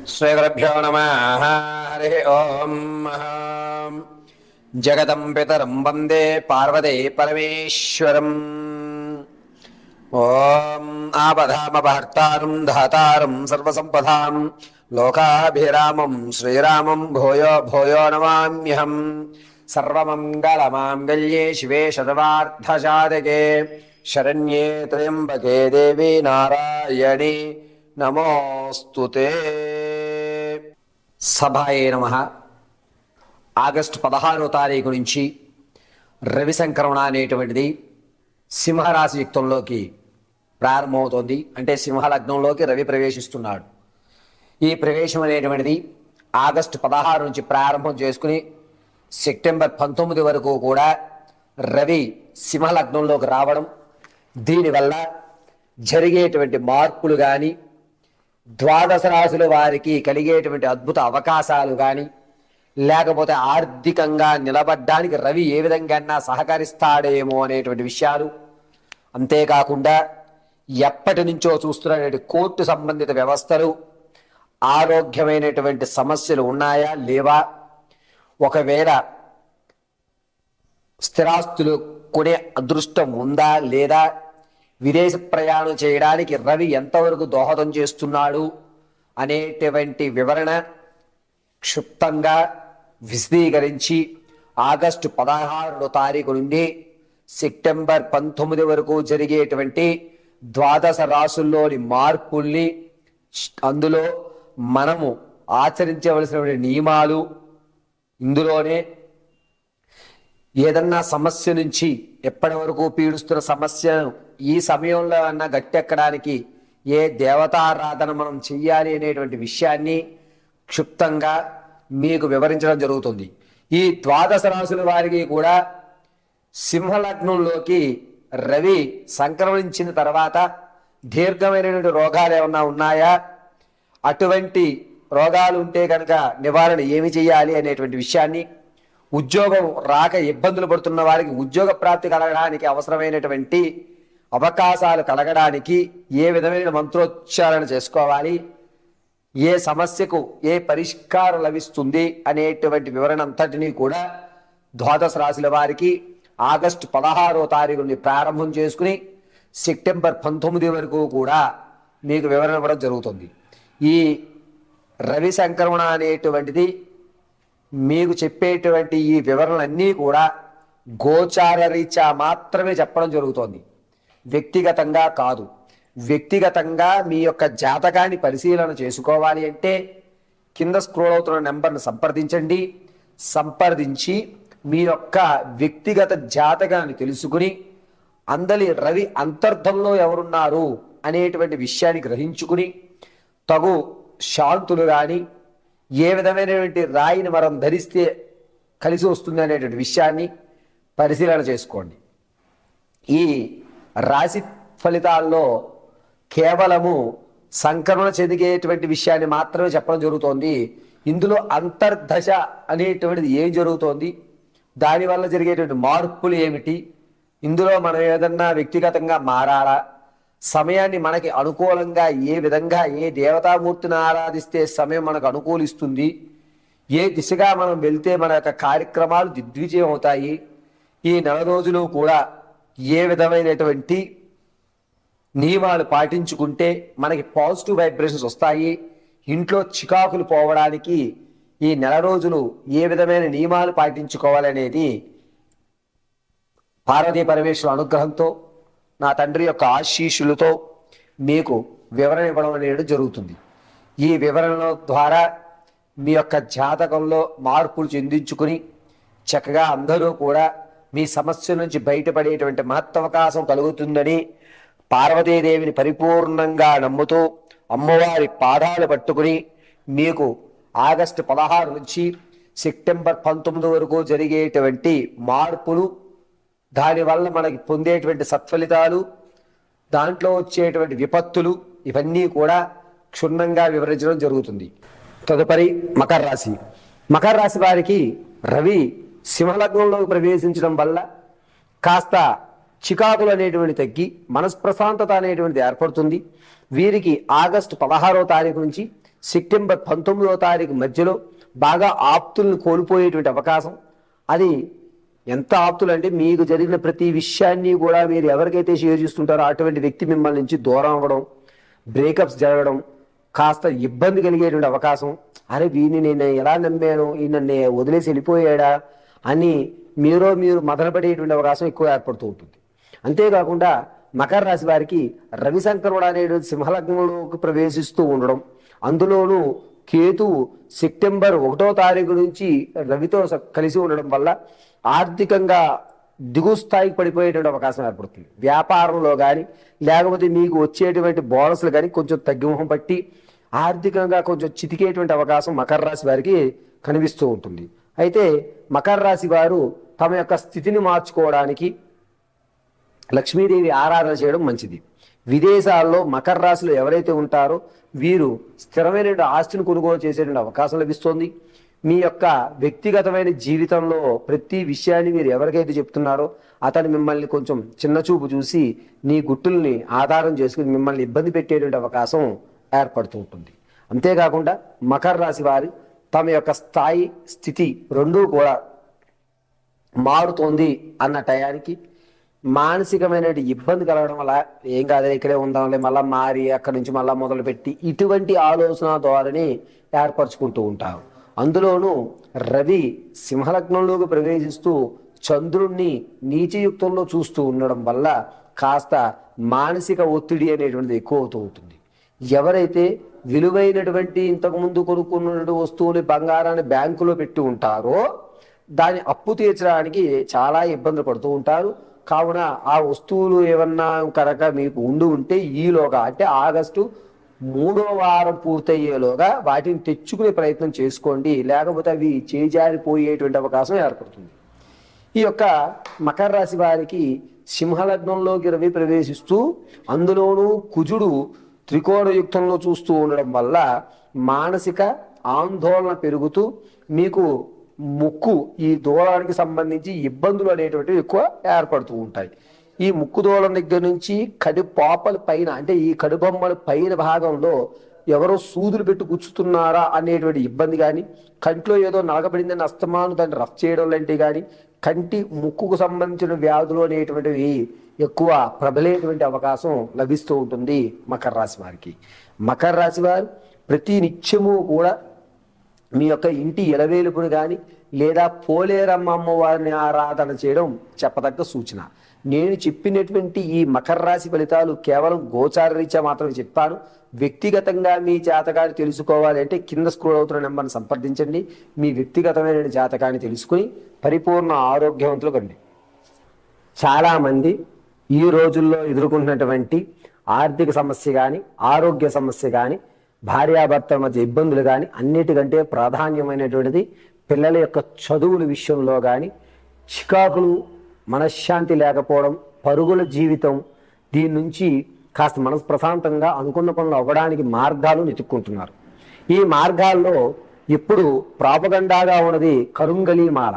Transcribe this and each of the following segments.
శ్రీగురుభ్యో నమః. హరి ఓం. జగదం పితరం వందే పార్వతీ పరమేశ్వరం. ఓం ఆపదామపహర్తారం ధాతారం సర్వసంపదాం లోకాభిరామం శ్రీరామం భూయో భూయో నమామ్యహం. సర్వమంగళమాంగళ్యే శివే శతవార్ధసాధకే శరణ్యే త్ర్యంబకే దేవి నారాయణి నమోస్తుతే. సభాయే నమః. ఆగస్టు 16వ తారీఖు నుంచి రవి సంక్రమణ అనేటువంటిది సింహరాశి యుక్తంలోకి ప్రారంభమవుతోంది. అంటే సింహలగ్నంలోకి రవి ప్రవేశిస్తున్నాడు. ఈ ప్రవేశం అనేటువంటిది ఆగస్టు 16 నుంచి ప్రారంభం చేసుకుని సెప్టెంబర్ 19 వరకు కూడా రవి సింహలగ్నంలోకి రావడం, దీనివల్ల జరిగేటువంటి మార్పులు కానీ, ద్వాదశ రాశుల వారికి కలిగేటువంటి అద్భుత అవకాశాలు కానీ, లేకపోతే ఆర్థికంగా నిలబడ్డానికి రవి ఏ విధంగా సహకరిస్తాడేమో అనేటువంటి విషయాలు, అంతేకాకుండా ఎప్పటి నుంచో చూస్తున్నటువంటి కోర్టు సంబంధిత వ్యవస్థలు, ఆరోగ్యమైనటువంటి సమస్యలు ఉన్నాయా లేవా, ఒకవేళ స్థిరాస్తులు కొనే అదృష్టం ఉందా లేదా, విదేశ ప్రయాణం చేయడానికి రవి ఎంతవరకు దోహదం చేస్తున్నాడు అనేటువంటి వివరణ క్షుప్తంగా విశదీకరించి ఆగస్టు 16వ తారీఖు నుండి సెప్టెంబర్ 19 వరకు జరిగేటువంటి ద్వాదశ రాశుల్లోని మార్పుల్ని, అందులో మనము ఆచరించవలసినటువంటి నియమాలు, ఇందులోనే ఏదన్నా సమస్య నుంచి ఎప్పటి వరకు పీడిస్తున్న సమస్యను ఈ సమయంలో అన్నా గట్టెక్కడానికి ఏ దేవతారాధన మనం చెయ్యాలి అనేటువంటి విషయాన్ని క్షుప్తంగా మీకు వివరించడం జరుగుతుంది. ఈ ద్వాదశ రాశుల వారికి కూడా సింహలగ్నంలోకి రవి సంక్రమించిన తర్వాత దీర్ఘమైనటువంటి రోగాలు ఏమన్నా ఉన్నాయా, అటువంటి రోగాలు ఉంటే కనుక నివారణ ఏమి చేయాలి అనేటువంటి విషయాన్ని, ఉద్యోగం రాక ఇబ్బందులు పడుతున్న వారికి ఉద్యోగ ప్రాప్తి కలగడానికి అవసరమైనటువంటి అవకాశాలు కలగడానికి ఏ విధమైన మంత్రోచ్చారణ చేసుకోవాలి, ఏ సమస్యకు ఏ పరిష్కారం లభిస్తుంది అనేటువంటి వివరణ అంతటినీ కూడా ద్వాదశ రాశుల వారికి ఆగస్టు 16వ తారీఖు నుండి ప్రారంభం చేసుకుని సెప్టెంబర్ 19 వరకు కూడా మీకు వివరణ ఇవ్వడం జరుగుతుంది. ఈ రవి సంక్రమణ అనేటువంటిది మీకు చెప్పేటువంటి ఈ వివరణలన్నీ కూడా గోచార రీత్యా మాత్రమే చెప్పడం జరుగుతోంది, వ్యక్తిగతంగా కాదు. వ్యక్తిగతంగా మీ యొక్క జాతకాన్ని పరిశీలన చేసుకోవాలి అంటే కింద స్క్రోల్ అవుతున్న నెంబర్ను సంప్రదించండి. సంప్రదించి మీ యొక్క వ్యక్తిగత జాతకాన్ని తెలుసుకుని అందలి రవి అంతర్ధంలో ఎవరున్నారు అనేటువంటి విషయాన్ని గ్రహించుకుని తగు శాంతులు కానీ, ఏ విధమైనటువంటి రాయిని మనం ధరిస్తే కలిసి వస్తుంది అనేటువంటి విషయాన్ని పరిశీలన చేసుకోండి. ఈ రాశి ఫలితాల్లో కేవలము సంక్రమణ చెందిగేటువంటి విషయాన్ని మాత్రమే చెప్పడం జరుగుతోంది. ఇందులో అంతర్దశ అనేటువంటిది ఏం జరుగుతోంది, దానివల్ల జరిగేటువంటి మార్పులు ఏమిటి, ఇందులో మనం ఏదన్నా వ్యక్తిగతంగా మారాలా, సమయాన్ని మనకి అనుకూలంగా ఏ విధంగా ఏ దేవతామూర్తిని ఆరాధిస్తే సమయం మనకు అనుకూలిస్తుంది, ఏ దిశగా మనం వెళ్తే మన యొక్క కార్యక్రమాలు దిగ్విజయం అవుతాయి, ఈ నెల రోజులు కూడా ఏ విధమైనటువంటి నియమాలు పాటించుకుంటే మనకి పాజిటివ్ వైబ్రేషన్స్ వస్తాయి, ఇంట్లో చికాకులు పోవడానికి ఈ నెల రోజులు ఏ విధమైన నియమాలు పాటించుకోవాలనేది పార్వతీ పరమేశ్వర అనుగ్రహంతో, నా తండ్రి యొక్క ఆశీస్సులతో మీకు వివరణ ఇవ్వడం అనేది జరుగుతుంది. ఈ వివరణ ద్వారా మీ యొక్క జాతకంలో మార్పులు చెందించుకుని చక్కగా అందరూ కూడా మీ సమస్య నుంచి బయటపడేటువంటి మహత్తవకాశం కలుగుతుందని పార్వతీదేవిని పరిపూర్ణంగా నమ్ముతూ అమ్మవారి పాదాలు పట్టుకుని మీకు ఆగస్టు 16 నుంచి సెప్టెంబర్ 19 వరకు జరిగేటువంటి మార్పులు, దానివల్ల మనకి పొందేటువంటి సత్ఫలితాలు, దాంట్లో వచ్చేటువంటి విపత్తులు, ఇవన్నీ కూడా క్షుణ్ణంగా వివరించడం జరుగుతుంది. తదుపరి మకర రాశి. మకర రాశి వారికి రవి సింహలగ్నంలో ప్రవేశించడం వల్ల కాస్త చికాకులు అనేటువంటి తగ్గి మనస్ప్రశాంతత అనేటువంటిది ఏర్పడుతుంది. వీరికి ఆగస్టు 16వ తారీఖు నుంచి సెప్టెంబర్ 19వ తారీఖు మధ్యలో బాగా ఆప్తులను కోల్పోయేటువంటి అవకాశం. అది ఎంత ఆప్తులు అంటే మీకు జరిగిన ప్రతి విషయాన్ని కూడా మీరు ఎవరికైతే షేర్ చేస్తుంటారో అటువంటి వ్యక్తి మిమ్మల్ని నుంచి దూరం అవ్వడం, బ్రేకప్స్ జరగడం, కాస్త ఇబ్బంది కలిగేటువంటి అవకాశం. అరే వీడిని నేను ఎలా నమ్మాను, ఈ నన్ను వదిలేసి వెళ్ళిపోయాడా అని మీరు మదనపడేటువంటి అవకాశం ఎక్కువ ఏర్పడుతూ ఉంటుంది. అంతేకాకుండా మకర రాశి వారికి రవి సంక్రమణ అనేటువంటి సింహలగ్నంలోకి ప్రవేశిస్తూ ఉండడం, అందులోనూ కేతువు సెప్టెంబర్ 1వ తారీఖు నుంచి రవితో కలిసి ఉండడం వల్ల ఆర్థికంగా దిగు స్థాయికి పడిపోయేటువంటి అవకాశం ఏర్పడుతుంది. వ్యాపారంలో కానీ లేకపోతే మీకు వచ్చేటువంటి బోనస్లు కానీ కొంచెం తగ్గుముఖం పట్టి ఆర్థికంగా కొంచెం చితికేటువంటి అవకాశం మకర రాశి వారికి కనిపిస్తూ ఉంటుంది. అయితే మకర రాశి వారు తమ యొక్క స్థితిని మార్చుకోవడానికి లక్ష్మీదేవి ఆరాధన చేయడం మంచిది. విదేశాల్లో మకర రాశిలో ఎవరైతే ఉంటారో వీరు స్థిరమైన ఆస్తిని కొనుగోలు చేసేటువంటి అవకాశం లభిస్తుంది. మీ యొక్క వ్యక్తిగతమైన జీవితంలో ప్రతి విషయాన్ని మీరు ఎవరికైతే చెప్తున్నారో అతను మిమ్మల్ని కొంచెం చిన్నచూపు చూసి నీ గుట్టుల్ని ఆధారం చేసుకుని మిమ్మల్ని ఇబ్బంది పెట్టేటువంటి అవకాశం ఏర్పడుతూ ఉంటుంది. అంతేకాకుండా మకర రాశి వారి తమ యొక్క స్థాయి స్థితి రెండూ కూడా మారుతోంది అన్న టయానికి మానసికమైన ఇబ్బంది కలగడం వల్ల ఏం కాదు ఇక్కడే ఉందాంలే మళ్ళీ మారి అక్కడి నుంచి మళ్ళీ మొదలుపెట్టి ఇటువంటి ఆలోచన ధోరణి ఏర్పరచుకుంటూ ఉంటారు. అందులోనూ రవి సింహలగ్నంలోకి ప్రవేశిస్తూ చంద్రుణ్ణి నీచయుక్తంలో చూస్తూ ఉండడం వల్ల కాస్త మానసిక ఒత్తిడి అనేటువంటిది ఎక్కువ అవుతూ ఉంటుంది. ఎవరైతే విలువైనటువంటి ఇంతకుముందు కొనుక్కున్న వస్తువుని బంగారాన్ని బ్యాంకులో పెట్టి ఉంటారో దాన్ని అప్పు తీర్చడానికి చాలా ఇబ్బందులు పడుతూ ఉంటారు. కావున ఆ వస్తువులు ఏమన్నా కనుక మీకు ఉంటే ఈలోగా అంటే ఆగస్టు 3వ వారం పూర్తయ్యేలోగా వాటిని తెచ్చుకునే ప్రయత్నం చేసుకోండి, లేకపోతే అవి చేజారిపోయేటువంటి అవకాశం ఏర్పడుతుంది. ఈ యొక్క మకర రాశి వారికి సింహలగ్నంలోకి రవి ప్రవేశిస్తూ అందులోనూ కుజుడు త్రికోణయుక్తంలో చూస్తూ ఉండడం వల్ల మానసిక ఆందోళన పెరుగుతూ మీకు ముక్కు ఈ దూలానికి సంబంధించి ఇబ్బందులు అనేటువంటివి ఎక్కువ ఏర్పడుతూ ఉంటాయి. ఈ ముక్కు దూలం దగ్గర నుంచి కడుపాపల పైన అంటే ఈ కడుబొమ్మల పైన భాగంలో ఎవరో సూదులు పెట్టి గుచ్చుతున్నారా అనేటువంటి ఇబ్బంది కానీ, కంట్లో ఏదో నలగబడిందని అస్తమాను దాన్ని రఫ్ చేయడం లాంటివి కానీ, కంటి ముక్కుకు సంబంధించిన వ్యాధులు అనేటువంటివి ఎక్కువ ప్రబలేటువంటి అవకాశం లభిస్తూ ఉంటుంది మకర రాశి వారికి. మకర రాశి వారు ప్రతి నిత్యము కూడా మీ యొక్క ఇంటి ఎలవేలుపుని కానీ లేదా పోలేరమ్మ అమ్మవారిని ఆరాధన చేయడం చెప్పదగ్గ సూచన. నేను చెప్పినటువంటి ఈ మకర రాశి ఫలితాలు కేవలం గోచార రీత్యా మాత్రమే చెప్పాను. వ్యక్తిగతంగా మీ జాతకాన్ని తెలుసుకోవాలి అంటే కింద స్క్రోల్ అవుతున్న నెంబర్ని సంప్రదించండి. మీ వ్యక్తిగతమైన జాతకాన్ని తెలుసుకుని పరిపూర్ణ ఆరోగ్యవంతులు కండి. చాలామంది ఈ రోజుల్లో ఎదుర్కొంటున్నటువంటి ఆర్థిక సమస్య కానీ ఆరోగ్య సమస్య కానీ భార్యాభర్తల మధ్య ఇబ్బందులు కానీ అన్నిటికంటే ప్రాధాన్యమైనటువంటిది పిల్లల యొక్క చదువుల విషయంలో కానీ చికాకులు, మనశ్శాంతి లేకపోవడం, పరుగుల జీవితం, దీని నుంచి కాస్త మనసు ప్రశాంతంగా అనుకున్న పనులు అవ్వడానికి మార్గాలు వెతుక్కుంటున్నారు. ఈ మార్గాల్లో ఇప్పుడు ప్రాపగండాగా ఉన్నది కరుంగలి మాల.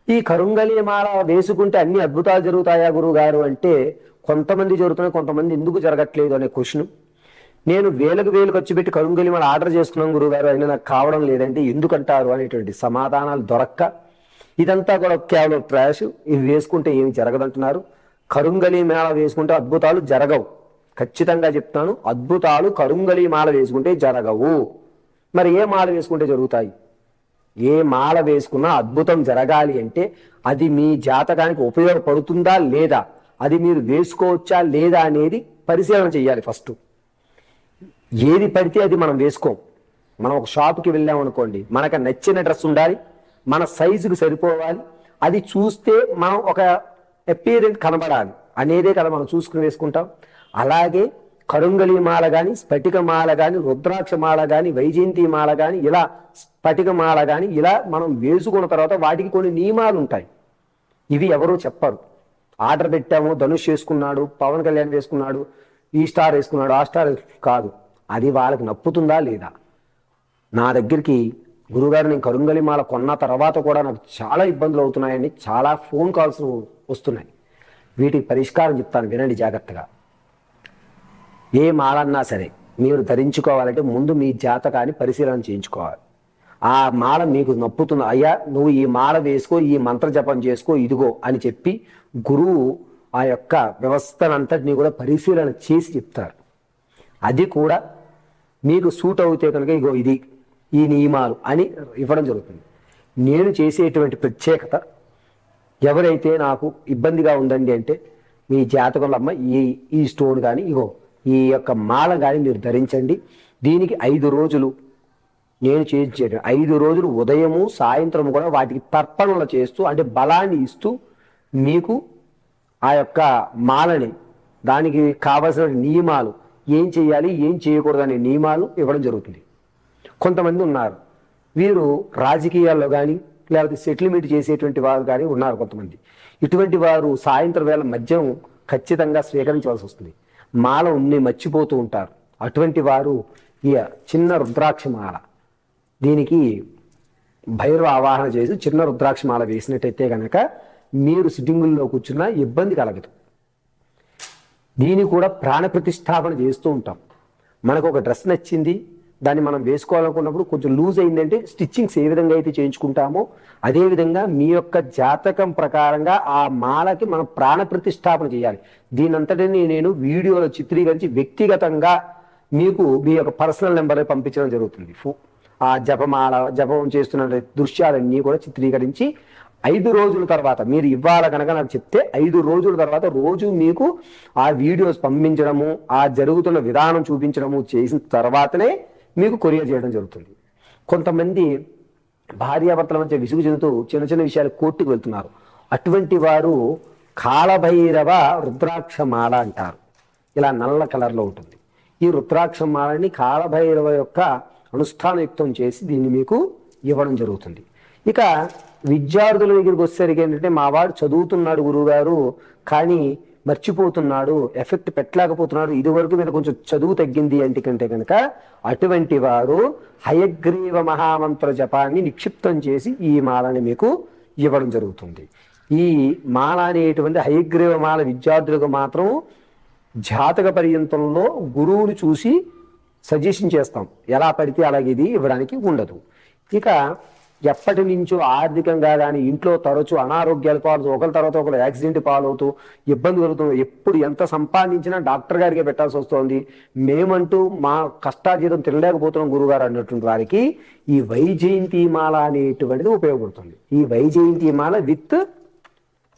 ఈ కరుంగలి మాల వేసుకుంటే అన్ని అద్భుతాలు జరుగుతాయా గురువు గారు అంటే కొంతమంది జరుగుతున్నాయి, కొంతమంది ఎందుకు జరగట్లేదు అనే క్వశ్చన్. నేను వేలకు ఖర్చు పెట్టి కరుంగలి మాల ఆర్డర్ చేసుకున్నాను గురువు గారు, అయినా నాకు కావడం లేదంటే ఎందుకంటారు అనేటువంటి సమాధానాలు దొరక్క ఇదంతా కూడా కేవలం ట్రాష్, ఇవి వేసుకుంటే ఏమి జరగదంటున్నారు. కరుంగలి మాల వేసుకుంటే అద్భుతాలు జరగవు, ఖచ్చితంగా చెప్తాను. అద్భుతాలు కరుంగలి మాల వేసుకుంటే జరగవు. మరి ఏ మాల వేసుకుంటే జరుగుతాయి? ఏ మాల వేసుకున్నా అద్భుతం జరగాలి అంటే అది మీ జాతకానికి ఉపయోగపడుతుందా లేదా, అది మీరు వేసుకోవచ్చా లేదా అనేది పరిశీలన చేయాలి. ఫస్ట్ ఏది పడితే అది మనం వేసుకోం. మనం ఒక షాప్కి వెళ్ళామనుకోండి, మనకు నచ్చిన డ్రెస్ ఉండాలి, మన సైజుకి సరిపోవాలి, అది చూస్తే మనం ఒక అపీరెంట్ కనబడాలి అనేదే కదా మనం చూసుకుని వేసుకుంటాం. అలాగే కరుంగలి మాల కానీ స్ఫటిక మాల కానీ రుద్రాక్ష మాల కానీ వైజయంతి మాల కానీ ఇలా స్ఫటిక మాల కానీ ఇలా మనం వేసుకున్న తర్వాత వాటికి కొన్ని నియమాలు ఉంటాయి. ఇవి ఎవరూ చెప్పరు. ఆర్డర్ పెట్టాము, ధనుష్ వేసుకున్నాడు, పవన్ కళ్యాణ్ వేసుకున్నాడు, ఈ స్టార్ వేసుకున్నాడు, ఆ స్టార్ కాదు. అది వాళ్ళకి నప్పుతుందా లేదా. నా దగ్గరికి గురుగారు నేను కరుంగలి మాల కొన్న తర్వాత కూడా నాకు చాలా ఇబ్బందులు అవుతున్నాయని చాలా ఫోన్ కాల్స్ వస్తున్నాయి. వీటికి పరిష్కారం చెప్తాను, వినండి జాగ్రత్తగా. ఏ మాలన్నా సరే మీరు ధరించుకోవాలంటే ముందు మీ జాతకాన్ని పరిశీలన చేయించుకోవాలి. ఆ మాల మీకు నప్పుతుంది, అయ్యా నువ్వు ఈ మాల వేసుకో, ఈ మంత్ర జపం చేసుకో, ఇదిగో అని చెప్పి గురువు ఆ యొక్క వ్యవస్థనంతటినీ కూడా పరిశీలన చేసి చెప్తారు. అది కూడా మీకు సూట్ అవుతే కనుక ఇగో ఇది ఈ నియమాలు అని ఇవ్వడం జరుగుతుంది. నేను చేసేటువంటి ప్రత్యేకత, ఎవరైతే నాకు ఇబ్బందిగా ఉందండి అంటే మీ జాతకంలో అమ్మ ఈ స్టోన్ కానీ ఇగో ఈ యొక్క మాల కానీ మీరు ధరించండి. దీనికి 5 రోజులు నేను చేయించేది 5 రోజులు ఉదయము సాయంత్రం కూడా వాటికి తర్పణలు చేస్తూ అంటే బలాన్ని ఇస్తూ మీకు ఆ యొక్క మాలని దానికి కావలసిన నియమాలు ఏం చేయాలి ఏం చేయకూడదు అనే నియమాలు ఇవ్వడం జరుగుతుంది. కొంతమంది ఉన్నారు, వీరు రాజకీయాల్లో కానీ లేకపోతే సెటిల్మెంట్ చేసేటువంటి వారు కానీ ఉన్నారు కొంతమంది. ఇటువంటి వారు సాయంత్రం వేళ మద్యం ఖచ్చితంగా స్వీకరించవలసి వస్తుంది. మాల ఉన్ని మర్చిపోతూ ఉంటారు. అటువంటి వారు ఈ చిన్న రుద్రాక్ష మాల, దీనికి భైరవ ఆవాహన చేసి చిన్న రుద్రాక్ష మాల వేసినట్టయితే కనుక మీరు సిట్టింగుల్లో కూర్చున్నా ఇబ్బంది కలగదు. దీన్ని కూడా ప్రాణ ప్రతిష్టాపన చేస్తూ ఉంటాం. మనకు ఒక డ్రెస్ నచ్చింది, దాన్ని మనం వేసుకోవాలనుకున్నప్పుడు కొంచెం లూజ్ అయిందంటే స్టిచ్చింగ్స్ ఏ విధంగా అయితే చేయించుకుంటామో అదేవిధంగా మీ యొక్క జాతకం ప్రకారంగా ఆ మాలకి మనం ప్రాణ ప్రతిష్టాపన చేయాలి. దీనంతటిని నేను వీడియోలో చిత్రీకరించి వ్యక్తిగతంగా మీకు మీ యొక్క పర్సనల్ నెంబర్ పంపించడం జరుగుతుంది. ఆ జపం చేస్తున్న దృశ్యాలన్నీ కూడా చిత్రీకరించి 5 రోజుల తర్వాత మీరు ఇవ్వాలి కనుక నాకు చెప్తే 5 రోజుల తర్వాత రోజు మీకు ఆ వీడియోస్ పంపించడము, ఆ జరుగుతున్న విధానం చూపించడము చేసిన తర్వాతనే మీకు కొరియర్ చేయడం జరుగుతుంది. కొంతమంది భార్యాభర్తల మధ్య విసుగు చెందుతూ చిన్న చిన్న విషయాలు కోర్టుకు వెళ్తున్నారు. అటువంటి వారు కాళభైరవ రుద్రాక్ష మాల అంటారు. ఇలా నల్ల కలర్లో ఉంటుంది. ఈ రుద్రాక్ష మాలని కాళభైరవ యొక్క అనుష్ఠానయుక్తం చేసి దీన్ని మీకు ఇవ్వడం జరుగుతుంది. ఇక విద్యార్థుల దగ్గరికి వచ్చేసరికి ఏంటంటే మా వాడు చదువుతున్నాడు గురువుగారు కానీ మర్చిపోతున్నాడు, ఎఫెక్ట్ పెట్టలేకపోతున్నాడు, ఇదివరకు మీద కొంచెం చదువు తగ్గింది అంటే కనుక అటువంటి వారు హయగ్రీవ మహామంత్ర జపాన్ని నిక్షిప్తం చేసి ఈ మాలని మీకు ఇవ్వడం జరుగుతుంది. ఈ మాల అనేటువంటి హయగ్రీవ మాల విద్యార్థులకు మాత్రం జాతక పర్యంతంలో గురువుని చూసి సజెషన్ చేస్తాం, ఎలా పడితే అలాగే ఇది ఇవ్వడానికి ఉండదు. ఇక ఎప్పటి నుంచో ఆర్థికంగా కానీ ఇంట్లో తరచూ అనారోగ్యాలు పాలవుతూ ఒకరి తర్వాత ఒకరు యాక్సిడెంట్ పాలవుతూ ఇబ్బంది కలుగుతుంది. ఎప్పుడు ఎంత సంపాదించినా డాక్టర్ గారికి పెట్టాల్సి వస్తుంది. మేమంటూ మా కష్టార్జితం తినలేకపోతున్నాం గురుగారు అన్నటువంటి వారికి ఈ వైజయంతిమాల అనేటువంటిది ఉపయోగపడుతుంది. ఈ వైజయంతిమాల విత్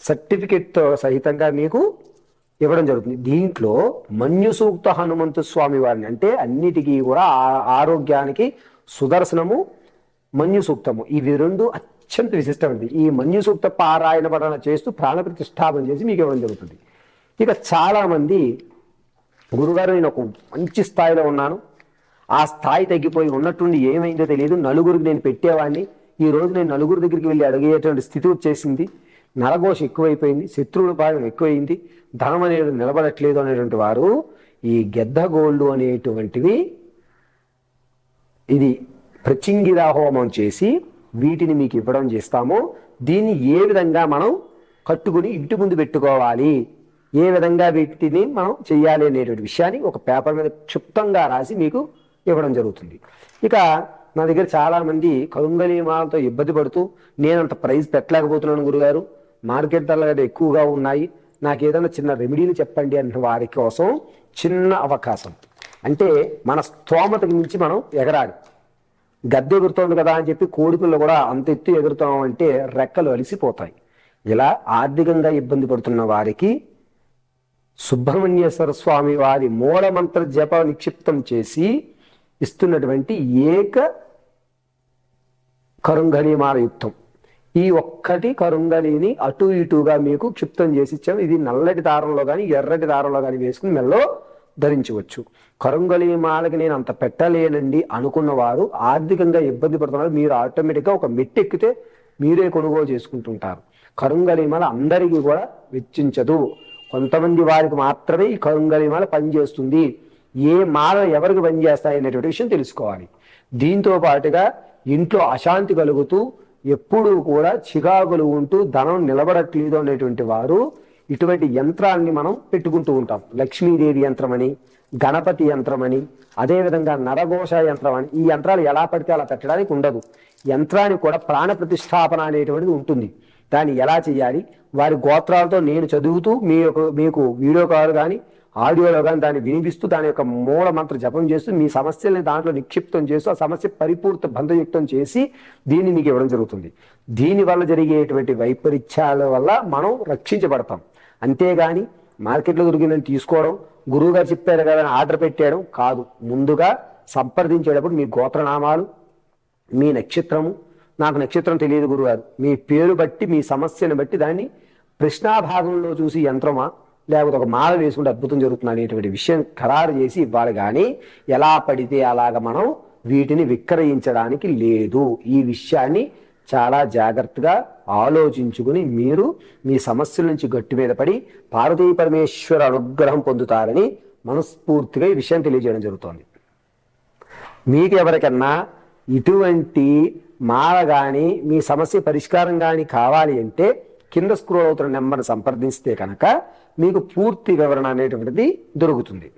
సర్టిఫికెట్తో సహితంగా మీకు ఇవ్వడం జరుగుతుంది. దీంట్లో మన్యు సూక్త హనుమంతు స్వామి వారిని అంటే అన్నిటికీ కూడా ఆరోగ్యానికి సుదర్శనము మన్యు సూక్తము ఇవి 2 అత్యంత విశిష్టమైనది. ఈ మన్యు సూక్త పారాయణ పఠన చేస్తూ ప్రాణ ప్రతిష్టాపన చేసి మీకు ఇవ్వడం జరుగుతుంది. ఇక చాలామంది గురుగారు నేను ఒక మంచి స్థాయిలో ఉన్నాను, ఆ స్థాయి తగ్గిపోయి ఉన్నట్టుండి ఏమైందో తెలియదు, నలుగురికి నేను పెట్టేవాడిని, ఈ రోజు నేను నలుగురి దగ్గరికి వెళ్ళి అడిగేటువంటి స్థితి వచ్చేసింది, నరఘోష ఎక్కువైపోయింది, శత్రువుల భాగం ఎక్కువైంది, ధనం అనేది నిలబడట్లేదు అనేటువంటి వారు ఈ గెద్దగోళ్ళు అనేటువంటివి ఇది ప్రచింగిరా హోమం చేసి వీటిని మీకు ఇవ్వడం చేస్తాము. దీన్ని ఏ విధంగా మనం కట్టుకుని ఇంటి ముందు పెట్టుకోవాలి, ఏ విధంగా వీటిని మనం చెయ్యాలి అనేటువంటి విషయాన్ని ఒక పేపర్ మీద క్షుప్తంగా రాసి మీకు ఇవ్వడం జరుగుతుంది. ఇక నా దగ్గర చాలామంది కరుంగలి మాలతో ఇబ్బంది పడుతూ నేనంత ప్రైజ్ పెట్టలేకపోతున్నాను గురుగారు, మార్కెట్ ధరలు ఎక్కువగా ఉన్నాయి, నాకు ఏదైనా చిన్న రెమెడీలు చెప్పండి అన్న వారి కోసం చిన్న అవకాశం. అంటే మన స్తోమతకి మించి మనం ఎగరాలి. గద్దె ఎగురుతోంది కదా అని చెప్పి కోడిపిల్ల కూడా అంత ఎత్తు ఎగురుతాం అంటే రెక్కలు అలిసిపోతాయి. ఇలా ఆర్థికంగా ఇబ్బంది పడుతున్న వారికి సుబ్రహ్మణ్యేశ్వర స్వామి వారి మూలమంత్ర జప నిక్షిప్తం చేసి ఇస్తున్నటువంటి ఏక కరుంగళిమాల యుక్తం, ఈ ఒక్కటి కరుంగళిని అటు ఇటుగా మీకు క్షిప్తం చేసి ఇచ్చాము. ఇది నల్లటి దారంలో కానీ ఎర్రటి దారంలో కానీ వేసుకుని మెల్లో ధరించవచ్చు. కరుంగళి మాలకి నేను అంత పెట్టలేనండి అనుకున్న వారు ఆర్థికంగా ఇబ్బంది పడుతున్నారు, మీరు ఆటోమేటిక్గా ఒక మెట్టు ఎక్కితే మీరే కొనుగోలు చేసుకుంటుంటారు. కరుంగళి మాల అందరికీ కూడా వెచ్చించదు, కొంతమంది వారికి మాత్రమే ఈ కరుంగళి మాల పనిచేస్తుంది. ఏ మాల ఎవరికి పనిచేస్తాయి అనేటువంటి విషయం తెలుసుకోవాలి. దీంతో పాటుగా ఇంట్లో అశాంతి కలుగుతూ ఎప్పుడూ కూడా చికాకులు ఉంటూ ధనం నిలబడట్లేదు అనేటువంటి వారు ఇటువంటి యంత్రాన్ని మనం పెట్టుకుంటూ ఉంటాం. లక్ష్మీదేవి యంత్రం అని, గణపతి యంత్రం అని, అదేవిధంగా నరఘోష యంత్రం అని, ఈ యంత్రాలు ఎలా పడితే అలా పెట్టడానికి ఉండదు. యంత్రానికి కూడా ప్రాణ ప్రతిష్టాపన అనేటువంటిది ఉంటుంది. దాన్ని ఎలా చేయాలి, వారి గోత్రాలతో నేను చదువుతూ మీకు వీడియో కాల్ కానీ ఆడియోలో కానీ దాన్ని వినిపిస్తూ దాని యొక్క మూల మంత్ర జపం చేస్తూ మీ సమస్యల్ని దాంట్లో నిక్షిప్తం చేస్తూ ఆ సమస్య పరిపూర్తి బంధయుక్తం చేసి దీన్ని మీకు ఇవ్వడం జరుగుతుంది. దీనివల్ల జరిగేటువంటి వైపరీత్యాల వల్ల మనం రక్షించబడతాం. అంతేగాని మార్కెట్లో దొరికిందని తీసుకోవడం, గురువుగారు చెప్పారు కదా ఆర్డర్ పెట్టేయడం కాదు. ముందుగా సంప్రదించేటప్పుడు మీ గోత్రనామాలు, మీ నక్షత్రము, నాకు నక్షత్రం తెలియదు గురుగారు, మీ పేరు బట్టి మీ సమస్యను బట్టి దాన్ని ప్రశ్నాభాగంలో చూసి యంత్రమా లేకపోతే ఒక మాల వేసుకుంటే అద్భుతం జరుగుతుంది అనేటువంటి విషయం ఖరారు చేసి ఇవ్వాలి. కానీ ఎలా పడితే అలాగ మనం వీటిని విక్రయించడానికి లేదు. ఈ విషయాన్ని చాలా జాగ్రత్తగా ఆలోచించుకుని మీరు మీ సమస్యల నుంచి గట్టి మీద పడి పార్వతీ పరమేశ్వర అనుగ్రహం పొందుతారని మనస్ఫూర్తిగా ఈ విషయం తెలియజేయడం జరుగుతోంది. మీకు ఎవరికన్నా ఇటువంటి మాల కానీ మీ సమస్య పరిష్కారం కానీ కావాలి అంటే కింద స్క్రోల్ అవుతున్న నెంబర్ని సంప్రదిస్తే కనుక మీకు పూర్తి వివరణ అనేటువంటిది దొరుకుతుంది.